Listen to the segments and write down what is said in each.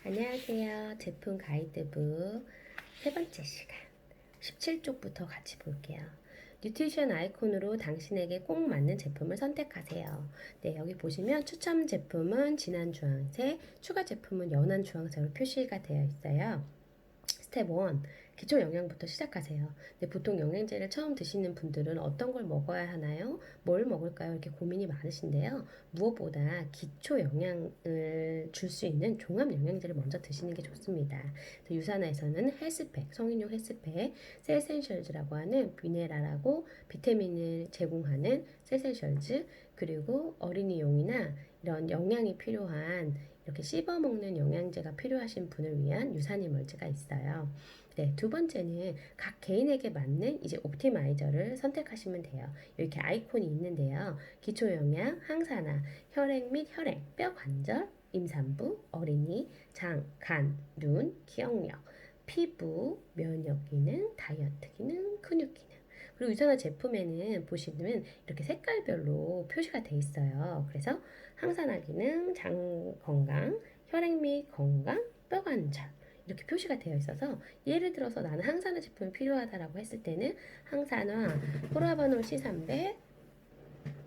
안녕하세요. 제품 가이드북 세 번째 시간 17쪽부터 같이 볼게요. 뉴트리션 아이콘으로 당신에게 꼭 맞는 제품을 선택하세요. 네, 여기 보시면 추천 제품은 진한 주황색, 추가 제품은 연한 주황색으로 표시가 되어 있어요. 스텝 1. 기초 영양부터 시작하세요. 네, 보통 영양제를 처음 드시는 분들은 어떤 걸 먹어야 하나요? 뭘 먹을까요? 이렇게 고민이 많으신데요. 무엇보다 기초 영양을 줄 수 있는 종합 영양제를 먼저 드시는 게 좋습니다. 유산화에서는 헬스팩, 성인용 헬스팩, 셀센셜즈라고 하는 미네랄하고 비타민을 제공하는 셀센셜즈, 그리고 어린이용이나 이런 영양이 필요한 이렇게 씹어 먹는 영양제가 필요하신 분을 위한 유산이멀즈가 있어요. 네, 두 번째는 각 개인에게 맞는 이제 옵티마이저를 선택하시면 돼요. 이렇게 아이콘이 있는데요. 기초 영양, 항산화, 혈액 및 혈행, 뼈 관절, 임산부, 어린이, 장, 간, 눈, 기억력, 피부, 면역 기능, 다이어트 기능, 근육 기능. 그리고 유산화 제품에는 보시면 이렇게 색깔별로 표시가 돼 있어요. 그래서 항산화 기능, 장 건강, 혈액 및 건강, 뼈 관절 이렇게 표시가 되어 있어서 예를 들어서 나는 항산화 제품이 필요하다라고 했을 때는 항산화, 포라바놀 C300,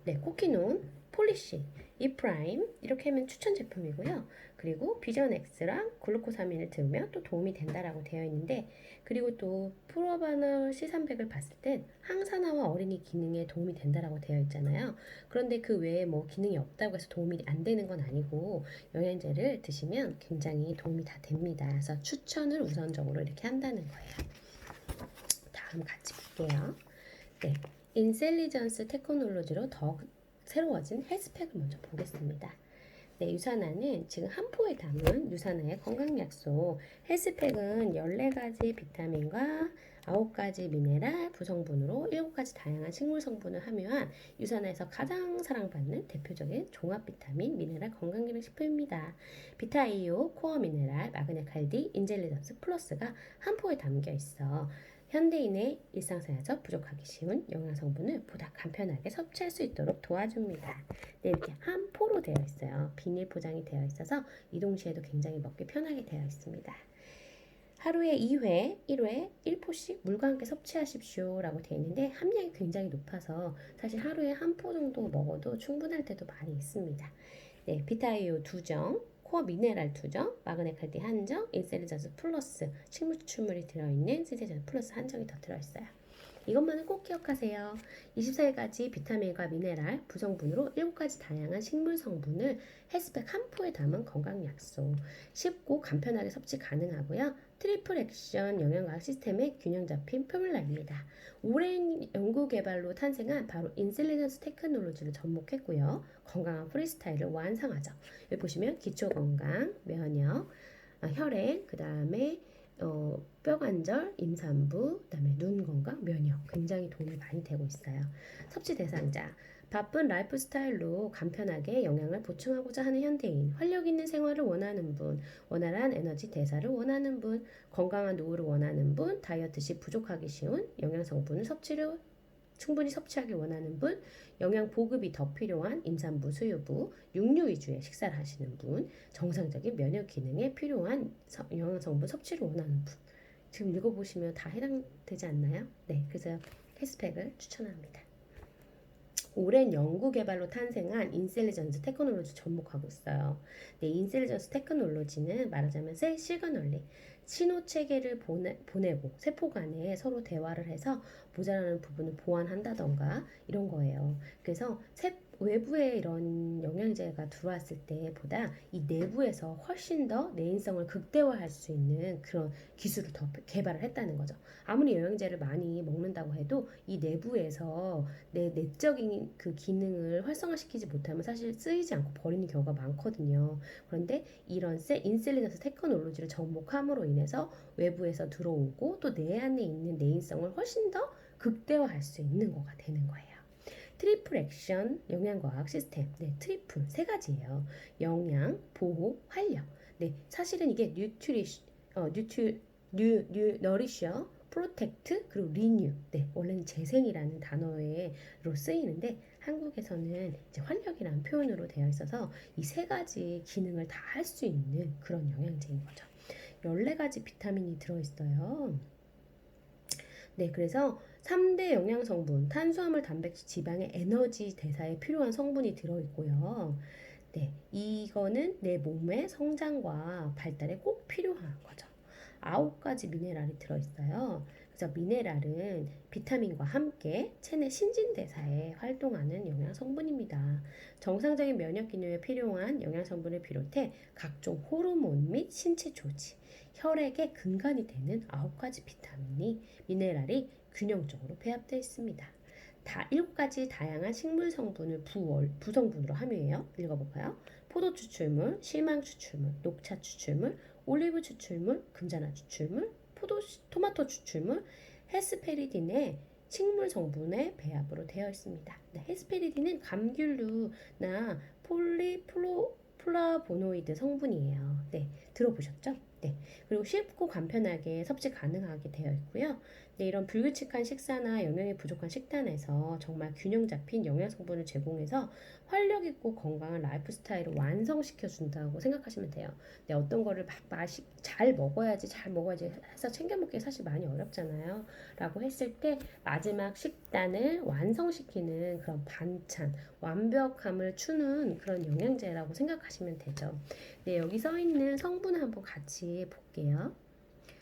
네, 코키논, 폴리시, 이프라임 이렇게 하면 추천 제품이고요. 그리고 비전엑스랑 글루코사민을 들으면 또 도움이 된다라고 되어 있는데, 그리고 또 프로바널 C300을 봤을 땐 항산화와 어린이 기능에 도움이 된다라고 되어 있잖아요. 그런데 그 외에 뭐 기능이 없다고 해서 도움이 안 되는 건 아니고 영양제를 드시면 굉장히 도움이 다 됩니다. 그래서 추천을 우선적으로 이렇게 한다는 거예요. 다음 같이 볼게요. 네, 인셀리전스 테크놀로지로 더 새로워진 헬스팩을 먼저 보겠습니다. 네, 유산화는 지금 한 포에 담은 유산화의 건강약속. 헬스팩은 14가지 비타민과 9가지 미네랄 구성분으로 7가지 다양한 식물 성분을 함유한 유산화에서 가장 사랑받는 대표적인 종합 비타민, 미네랄 건강기능식품입니다. 비타이오, 코어 미네랄, 마그네칼디, 인젤리전스 플러스가 한 포에 담겨 있어 현대인의 일상생활에서 부족하기 쉬운 영양성분을 보다 간편하게 섭취할 수 있도록 도와줍니다. 네, 이렇게 한 포로 되어 있어요. 비닐 포장이 되어 있어서 이동 시에도 굉장히 먹기 편하게 되어 있습니다. 하루에 2회, 1회 1포씩 물과 함께 섭취하십시오 라고 되어 있는데 함량이 굉장히 높아서 사실 하루에 한 포 정도 먹어도 충분할 때도 많이 있습니다. 네, 비타이오 2정, 코어 미네랄 2정, 마그네칼디 1정, 인셀리전스 플러스 식물 추출물이 들어있는 신세전 플러스 1정이 더 들어있어요. 이것만은 꼭 기억하세요. 24가지 비타민과 미네랄, 구성분으로 7가지 다양한 식물 성분을 헬스팩 한 포에 담은 건강 약속. 쉽고 간편하게 섭취 가능하고요. 트리플 액션 영양과학 시스템의 균형 잡힌 포뮬라입니다. 오랜 연구 개발로 탄생한 바로 인셀리전스 테크놀로지를 접목했고요. 건강한 프리스타일을 완성하죠. 여기 보시면 기초 건강, 면역, 혈액, 그 다음에 뼈관절, 임산부, 그다음에 눈 건강, 면역 굉장히 도움이 많이 되고 있어요. 섭취 대상자 바쁜 라이프 스타일로 간편하게 영양을 보충하고자 하는 현대인, 활력 있는 생활을 원하는 분, 원활한 에너지 대사를 원하는 분, 건강한 노후를 원하는 분, 다이어트 시 부족하기 쉬운 영양 성분을 충분히 섭취하기 원하는 분, 영양 보급이 더 필요한 임산부, 수유부, 육류 위주의 식사를 하시는 분, 정상적인 면역 기능에 필요한 영양 성분 섭취를 원하는 분. 지금 읽어보시면 다 해당되지 않나요? 네, 그래서 헬스팩을 추천합니다. 오랜 연구 개발로 탄생한 인셀리전스 테크놀로지 접목하고 있어요. 네, 인셀리전스 테크놀로지는 말하자면 셀 시그널링, 신호 체계를 보내고 세포 간에 서로 대화를 해서 모자라는 부분을 보완한다던가 이런 거예요. 그래서 외부에 이런 영양제가 들어왔을 때보다 이 내부에서 훨씬 더 내인성을 극대화할 수 있는 그런 기술을 더 개발을 했다는 거죠. 아무리 영양제를 많이 먹는다고 해도 이 내부에서 내 내적인 그 기능을 활성화시키지 못하면 사실 쓰이지 않고 버리는 경우가 많거든요. 그런데 이런 인셀리너스 테크놀로지를 접목함으로 인해서 외부에서 들어오고 또 내 안에 있는 내인성을 훨씬 더 극대화할 수 있는 거가 되는 거예요. 트리플 액션 영양과학 시스템. 네, 트리플 세 가지예요. 영양, 보호, 활력. 네, 사실은 이게 너리셔, 프로텍트, 그리고 리뉴. 네, 원래는 재생이라는 단어로 쓰이는데 한국에서는 이제 활력이라는 표현으로 되어 있어서 이 세 가지 기능을 다 할 수 있는 그런 영양제인 거죠. 14가지 비타민이 들어있어요. 네, 그래서 3대 영양 성분, 탄수화물, 단백질, 지방의 에너지 대사에 필요한 성분이 들어있고요. 네, 이거는 내 몸의 성장과 발달에 꼭 필요한 거죠. 9가지 미네랄이 들어있어요. 그래서 미네랄은 비타민과 함께 체내 신진대사에 활동하는 영양 성분입니다. 정상적인 면역 기능에 필요한 영양 성분을 비롯해 각종 호르몬 및 신체 조직, 혈액의 근간이 되는 9가지 비타민이 미네랄이 균형적으로 배합되어 있습니다. 다 7가지 다양한 식물 성분을 부성분으로 함유해요. 읽어볼까요? 포도 추출물, 실망 추출물, 녹차 추출물, 올리브 추출물, 금자나 추출물, 토마토 추출물, 헤스페리딘의 식물 성분의 배합으로 되어 있습니다. 네, 헤스페리딘은 감귤류나 플라보노이드 성분이에요. 네, 들어보셨죠? 네, 그리고 쉽고 간편하게 섭취 가능하게 되어 있고요. 네, 이런 불규칙한 식사나 영양이 부족한 식단에서 정말 균형 잡힌 영양 성분을 제공해서 활력 있고 건강한 라이프 스타일을 완성시켜 준다고 생각하시면 돼요. 네, 어떤 거를 막 잘 먹어야지 해서 챙겨 먹기 사실 많이 어렵잖아요. 라고 했을 때 마지막 식단을 완성시키는 그런 반찬, 완벽함을 주는 그런 영양제라고 생각하시면 되죠. 네, 여기 써 있는 성분을 한번 같이 볼게요.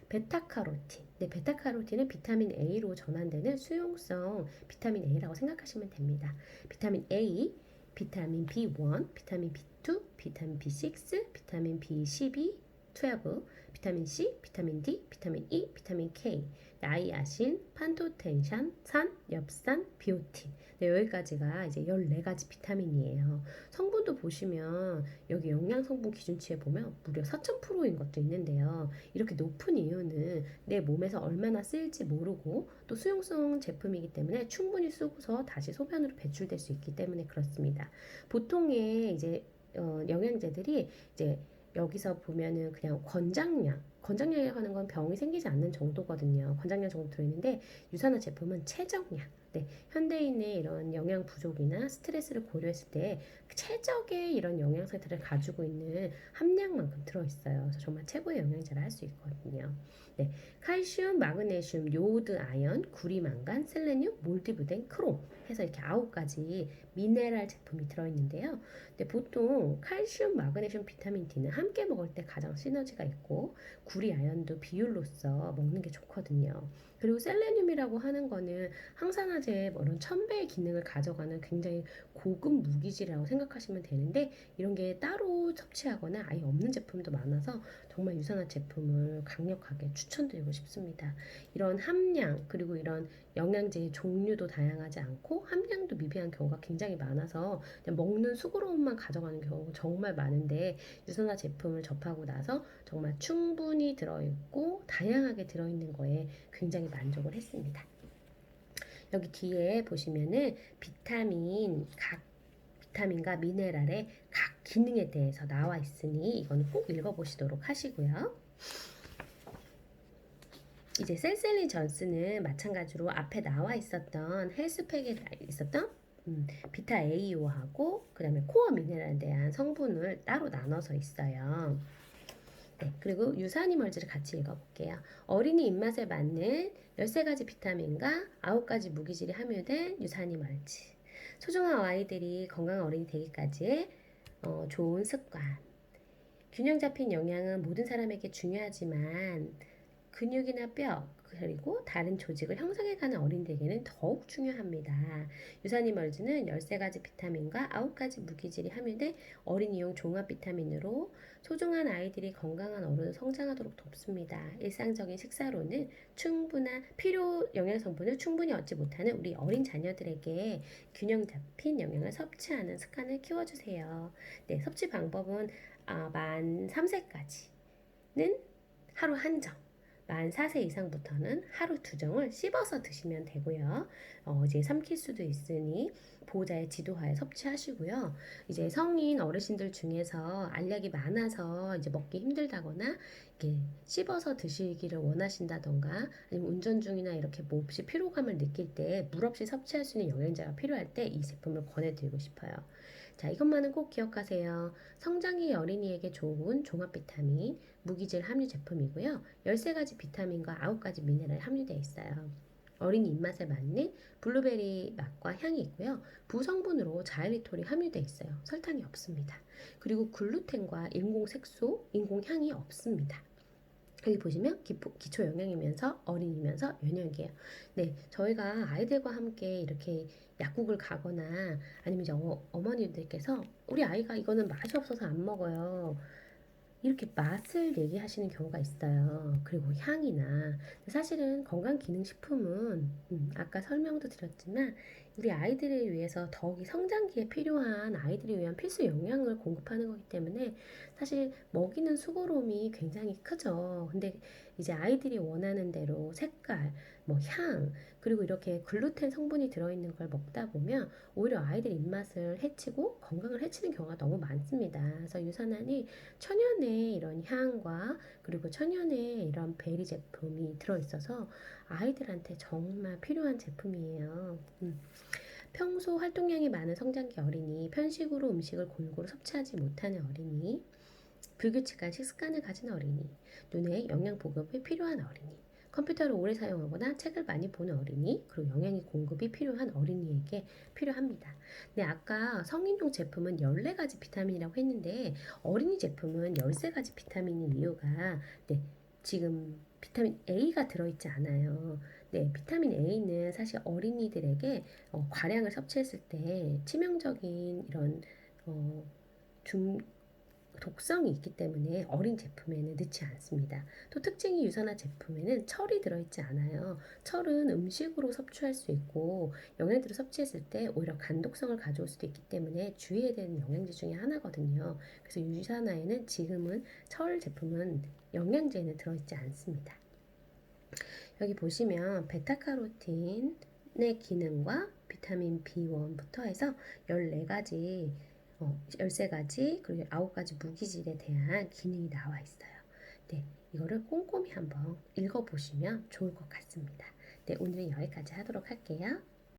베타카로틴. 네, 베타카로틴은 비타민 A로 전환되는 수용성 비타민 A라고 생각하시면 됩니다. 비타민 A, 비타민 B1, 비타민 B2, 비타민 B6, 비타민 B12, 12, 비타민 C, 비타민 D, 비타민 E, 비타민 K, 나이아신, 판토텐산, 산, 엽산, 비오틴. 네, 여기까지가 이제 14가지 비타민이에요. 성분도 보시면 여기 영양 성분 기준치에 보면 무려 4000%인 것도 있는데요. 이렇게 높은 이유는 내 몸에서 얼마나 쓰일지 모르고 또 수용성 제품이기 때문에 충분히 쓰고서 다시 소변으로 배출될 수 있기 때문에 그렇습니다. 보통의 이제 영양제들이 이제 여기서 보면은 그냥 권장량이라고 하는 건 병이 생기지 않는 정도거든요. 권장량 정도 들어있는데 유산화 제품은 최적량. 네, 현대인의 이런 영양 부족이나 스트레스를 고려했을 때 최적의 이런 영양소들을 가지고 있는 함량만큼 들어있어요. 그래서 정말 최고의 영양제를 할 수 있거든요. 네, 칼슘, 마그네슘, 요오드, 아연, 구리, 망간, 셀레늄, 몰디브덴, 크롬 해서 이렇게 9가지 미네랄 제품이 들어있는데요. 근데 보통 칼슘, 마그네슘, 비타민 D는 함께 먹을 때 가장 시너지가 있고 구리, 아연도 비율로서 먹는 게 좋거든요. 그리고 셀레늄이라고 하는 거는 항산화제의 이런 첨배의 기능을 가져가는 굉장히 고급 무기질이라고 생각하시면 되는데 이런 게 따로 섭취하거나 아예 없는 제품도 많아서 정말 유산화 제품을 강력하게 추천드리고 싶습니다. 이런 함량 그리고 이런 영양제의 종류도 다양하지 않고 함량도 미비한 경우가 굉장히 많아서 그냥 먹는 수고로움만 가져가는 경우가 정말 많은데 유산화 제품을 접하고 나서 정말 충분히 들어있고 다양하게 들어있는 거에 굉장히 만족을 했습니다. 여기 뒤에 보시면은 각 비타민과 미네랄의 각 기능에 대해서 나와 있으니 이거는 꼭 읽어보시도록 하시고요. 이제 셀셀리 존스는 마찬가지로 앞에 나와 있었던 헬스팩에 있었던 비타 AO하고 그 다음에 코어 미네랄에 대한 성분을 따로 나눠서 있어요. 네, 그리고 유산이멀즈를 같이 읽어볼게요. 어린이 입맛에 맞는 13가지 비타민과 9가지 무기질이 함유된 유산이멀즈. 소중한 아이들이 건강한 어린이 되기까지의 좋은 습관. 균형 잡힌 영양은 모든 사람에게 중요하지만 근육이나 뼈 그리고 다른 조직을 형성해가는 어린이에게는 더욱 중요합니다. 유산이멀즈는 13가지 비타민과 9가지 무기질이 함유된 어린이용 종합 비타민으로 소중한 아이들이 건강한 어른으로 성장하도록 돕습니다. 일상적인 식사로는 충분한 필요 영양 성분을 충분히 얻지 못하는 우리 어린 자녀들에게 균형 잡힌 영양을 섭취하는 습관을 키워주세요. 네, 섭취 방법은 만 3세까지는 하루 한 점. 만 4세 이상부터는 하루 2정을 씹어서 드시면 되고요. 이제 삼킬 수도 있으니 보호자의 지도하에 섭취하시고요. 이제 성인 어르신들 중에서 알약이 많아서 이제 먹기 힘들다거나 이렇게 씹어서 드시기를 원하신다던가 아니면 운전 중이나 이렇게 몹시 피로감을 느낄 때 물 없이 섭취할 수 있는 영양제가 필요할 때 이 제품을 권해드리고 싶어요. 자, 이것만은 꼭 기억하세요. 성장기 어린이에게 좋은 종합 비타민, 무기질 함유 제품이고요. 13가지 비타민과 9가지 미네랄 함유되어 있어요. 어린이 입맛에 맞는 블루베리 맛과 향이 있고요. 부성분으로 자일리톨이 함유되어 있어요. 설탕이 없습니다. 그리고 글루텐과 인공색소, 인공향이 없습니다. 여기 보시면 기초 영양이면서 어린이면서 면역이에요. 네, 저희가 아이들과 함께 이렇게 약국을 가거나 아니면 이제 어머니들께서 우리 아이가 이거는 맛이 없어서 안 먹어요. 이렇게 맛을 얘기하시는 경우가 있어요. 그리고 향이나. 사실은 건강기능식품은 아까 설명도 드렸지만 우리 아이들을 위해서 더욱이 성장기에 필요한 아이들을 위한 필수 영양을 공급하는 거기 때문에 사실 먹이는 수고로움이 굉장히 크죠. 근데 이제 아이들이 원하는 대로 색깔, 뭐 향, 그리고 이렇게 글루텐 성분이 들어있는 걸 먹다 보면 오히려 아이들 입맛을 해치고 건강을 해치는 경우가 너무 많습니다. 그래서 유산안이 천연의 이런 향과 그리고 천연의 이런 베리 제품이 들어있어서 아이들한테 정말 필요한 제품이에요. 평소 활동량이 많은 성장기 어린이, 편식으로 음식을 골고루 섭취하지 못하는 어린이, 불규칙한 식습관을 가진 어린이, 눈에 영양 보급이 필요한 어린이, 컴퓨터를 오래 사용하거나 책을 많이 보는 어린이, 그리고 영양이 공급이 필요한 어린이에게 필요합니다. 네, 아까 성인용 제품은 14가지 비타민이라고 했는데 어린이 제품은 13가지 비타민인 이유가 네, 지금 비타민 A가 들어있지 않아요. 네, 비타민 A는 사실 어린이들에게 과량을 섭취했을 때 치명적인 이런 어, 중 독성이 있기 때문에 어린 제품에는 넣지 않습니다. 또 특징이 유산화 제품에는 철이 들어있지 않아요. 철은 음식으로 섭취할 수 있고 영양제를 섭취했을 때 오히려 간독성을 가져올 수도 있기 때문에 주의해야 되는 영양제 중에 하나거든요. 그래서 유산화에는 지금은 철 제품은 영양제에는 들어있지 않습니다. 여기 보시면 베타카로틴의 기능과 비타민 B1부터 해서 14가지 13가지 그리고 9가지 무기질에 대한 기능이 나와 있어요. 네, 이거를 꼼꼼히 한번 읽어보시면 좋을 것 같습니다. 네, 오늘은 여기까지 하도록 할게요.